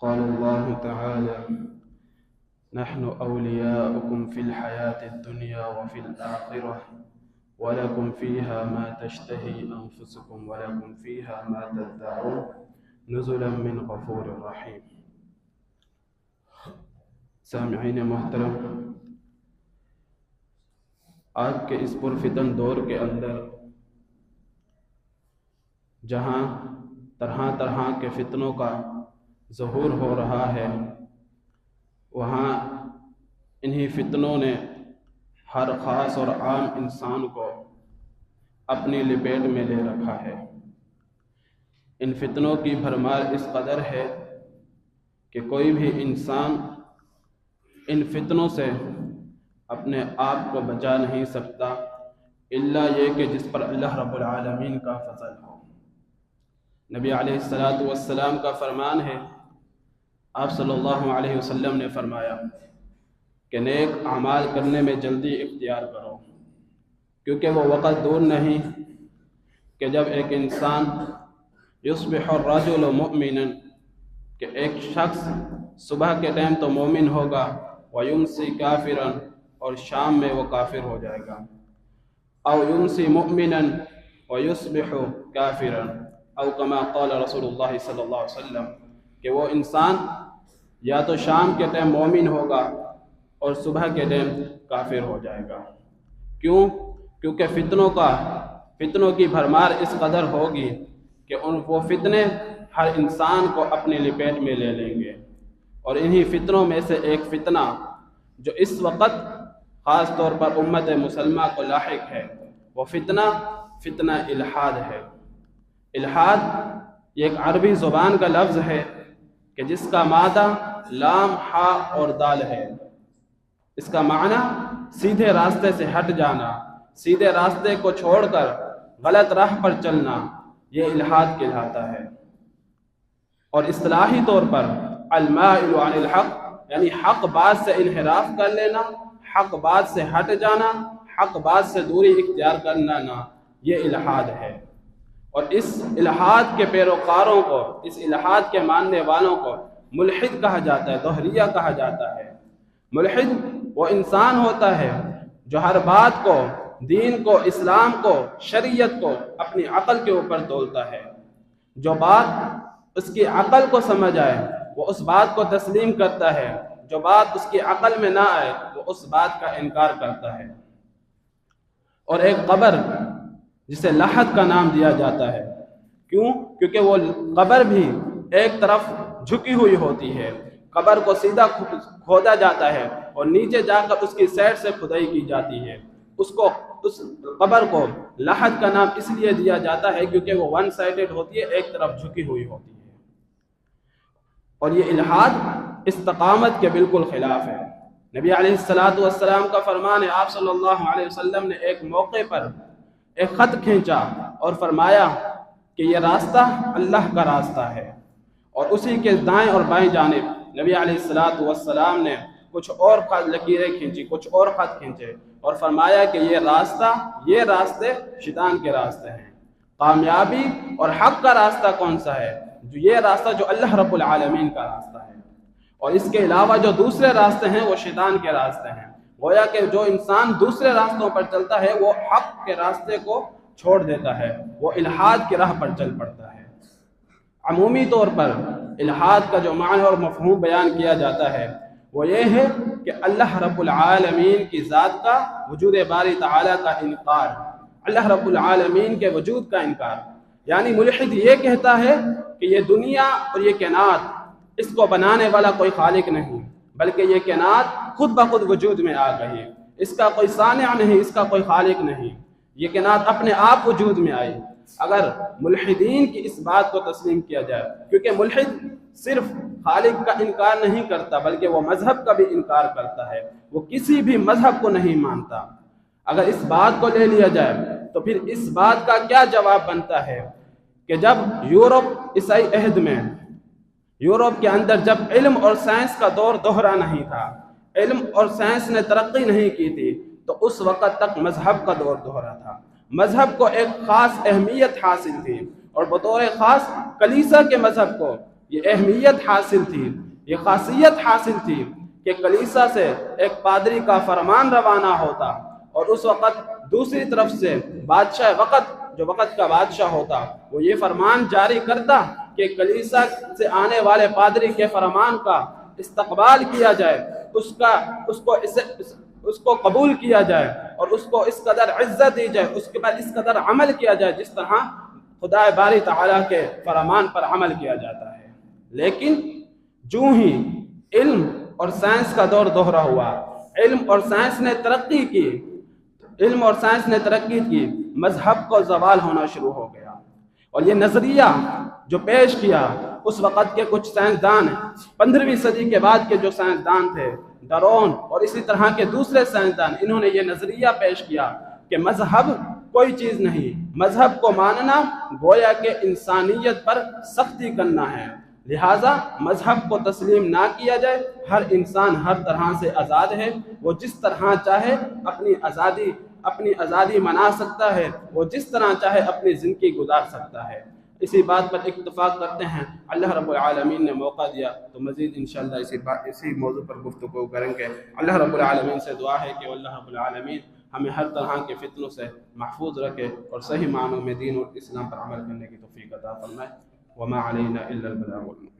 قال الله تعالى: نحن أولياؤكم في الحياة الدنيا وفي الآخرة ولكم فيها ما تشتهي أنفسكم ولكم فيها ما تدعون نزلا من غفور رحيم۔ سامعین محترم، آج کے اس پرفتن دور کے اندر جہاں طرح طرح کے فتنوں کا ظہور ہو رہا ہے، وہاں انہی فتنوں نے ہر خاص اور عام انسان کو اپنی لپیٹ میں لے رکھا ہے۔ ان فتنوں کی بھرمار اس قدر ہے کہ کوئی بھی انسان ان فتنوں سے اپنے آپ کو بچا نہیں سکتا الا یہ کہ جس پر اللہ رب العالمین کا فضل ہو۔ نبی علیہ السلام کا فرمان ہے، آپ صلی اللہ علیہ وسلم نے فرمایا کہ نیک اعمال کرنے میں جلدی اختیار کرو، کیونکہ وہ وقت دور نہیں کہ جب ایک انسان یصبح الرجل مؤمنا، کہ ایک شخص صبح کے ٹائم تو مومن ہوگا، ویمسی کافرا، اور شام میں وہ کافر ہو جائے گا، او یمسی مؤمنا ویصبح کافرا، او کما قال رسول اللہ صلی اللہ علیہ وسلم، کہ وہ انسان یا تو شام کے ٹائم مومن ہوگا اور صبح کے ٹائم کافر ہو جائے گا۔ کیوں؟ کیونکہ فتنوں کی بھرمار اس قدر ہوگی کہ وہ فتنے ہر انسان کو اپنی لپیٹ میں لے لیں گے۔ اور انہی فتنوں میں سے ایک فتنہ جو اس وقت خاص طور پر امت مسلمہ کو لاحق ہے، وہ فتنہ الحاد ہے۔ الحاد یہ ایک عربی زبان کا لفظ ہے کہ جس کا مادہ لام، ہا اور دال ہے۔ اس کا معنی سیدھے راستے سے ہٹ جانا، سیدھے راستے کو چھوڑ کر غلط راہ پر چلنا، یہ الحاد کہلاتا ہے۔ اور اصطلاحی طور پر المائل عن الحق، یعنی حق بات سے انحراف کر لینا، حق بات سے ہٹ جانا، حق بات سے دوری اختیار کرنا، یہ الحاد ہے۔ اور اس الحاد کے پیروکاروں کو، اس الحاد کے ماننے والوں کو ملحد کہا جاتا ہے، دہریہ کہا جاتا ہے۔ ملحد وہ انسان ہوتا ہے جو ہر بات کو، دین کو، اسلام کو، شریعت کو اپنی عقل کے اوپر تولتا ہے۔ جو بات اس کی عقل کو سمجھ آئے وہ اس بات کو تسلیم کرتا ہے، جو بات اس کی عقل میں نہ آئے وہ اس بات کا انکار کرتا ہے۔ اور ایک قبر جسے لحد کا نام دیا جاتا ہے، کیوں؟ کیونکہ وہ قبر بھی ایک طرف جھکی ہوئی ہوتی ہے۔ قبر کو سیدھا کھودا جاتا ہے اور نیچے جا کر اس کی سائڈ سے کھدائی کی جاتی ہے۔ اس قبر کو لحد کا نام اس لیے دیا جاتا ہے کیونکہ وہ ون سائڈڈ ہوتی ہے، ایک طرف جھکی ہوئی ہوتی ہے۔ اور یہ الحاد استقامت کے بالکل خلاف ہے۔ نبی علیہ السلام کا فرمان ہے، آپ صلی اللہ علیہ وسلم نے ایک موقع پر ایک خط کھینچا اور فرمایا کہ یہ راستہ اللہ کا راستہ ہے، اور اسی کے دائیں اور بائیں جانب نبی علیہ السلام نے کچھ اور لکیریں کھینچی، کچھ اور خط کھینچے اور فرمایا کہ یہ راستے شیطان کے راستے ہیں۔ کامیابی اور حق کا راستہ کون سا ہے؟ یہ راستہ جو اللہ رب العالمین کا راستہ ہے، اور اس کے علاوہ جو دوسرے راستے ہیں وہ شیطان کے راستے ہیں۔ گویا کہ جو انسان دوسرے راستوں پر چلتا ہے وہ حق کے راستے کو چھوڑ دیتا ہے، وہ الحاد کی راہ پر چل پڑتا ہے۔ عمومی طور پر الحاد کا جو معنی اور مفہوم بیان کیا جاتا ہے وہ یہ ہے کہ اللہ رب العالمین کی ذات کا، وجود باری تعالیٰ کا انکار، اللہ رب العالمین کے وجود کا انکار۔ یعنی ملحد یہ کہتا ہے کہ یہ دنیا اور یہ کائنات، اس کو بنانے والا کوئی خالق نہیں، بلکہ یہ کائنات خود بخود وجود میں آ گئی، اس کا کوئی صانع نہیں، اس کا کوئی خالق نہیں، یہ کائنات اپنے آپ وجود میں آئی۔ اگر ملحدین کی اس بات کو تسلیم کیا جائے، کیونکہ ملحد صرف خالق کا انکار نہیں کرتا بلکہ وہ مذہب کا بھی انکار کرتا ہے، وہ کسی بھی مذہب کو نہیں مانتا۔ اگر اس بات کو لے لیا جائے تو پھر اس بات کا کیا جواب بنتا ہے کہ جب یورپ عیسائی عہد میں، یورپ کے اندر جب علم اور سائنس کا دور دوہرا نہیں تھا، علم اور سائنس نے ترقی نہیں کی تھی، تو اس وقت تک مذہب کا دور دوہرا تھا۔ مذہب کو ایک خاص اہمیت حاصل تھی، اور بطور خاص کلیسا کے مذہب کو یہ اہمیت حاصل تھی، یہ خاصیت حاصل تھی کہ کلیسا سے ایک پادری کا فرمان روانہ ہوتا اور اس وقت دوسری طرف سے بادشاہ وقت، جو وقت کا بادشاہ ہوتا، وہ یہ فرمان جاری کرتا کہ کلیسا سے آنے والے پادری کے فرمان کا استقبال کیا جائے، اس کو قبول کیا جائے اور اس کو اس قدر عزت دی جائے، اس کے بعد اس قدر عمل کیا جائے جس طرح خدا باری تعالیٰ کے فرمان پر عمل کیا جاتا ہے۔ لیکن جو ہی علم اور سائنس کا دور دوہرا ہوا، علم اور سائنس نے ترقی کی، مذہب کو زوال ہونا شروع ہو گیا، اور یہ نظریہ جو پیش کیا اس وقت کے کچھ سائنسدان، 15ویں صدی کے بعد کے جو سائنسدان تھے، ڈارون اور اسی طرح کے دوسرے سائنسدان، انہوں نے یہ نظریہ پیش کیا کہ مذہب کوئی چیز نہیں، مذہب کو ماننا گویا کہ انسانیت پر سختی کرنا ہے، لہٰذا مذہب کو تسلیم نہ کیا جائے، ہر انسان ہر طرح سے آزاد ہے، وہ جس طرح چاہے اپنی آزادی منا سکتا ہے، وہ جس طرح چاہے اپنی زندگی گزار سکتا ہے۔ اسی بات پر اتفاق کرتے ہیں، اللہ رب العالمین نے موقع دیا تو مزید انشاءاللہ اسی موضوع پر گفتگو کریں گے۔ اللہ رب العالمین سے دعا ہے کہ اللہ رب العالمین ہمیں ہر طرح کے فتنوں سے محفوظ رکھے اور صحیح معنوں میں دین اور اسلام پر عمل کرنے کی توفیق عطا فرمائے۔ وما علینا الا البلاغ المبین۔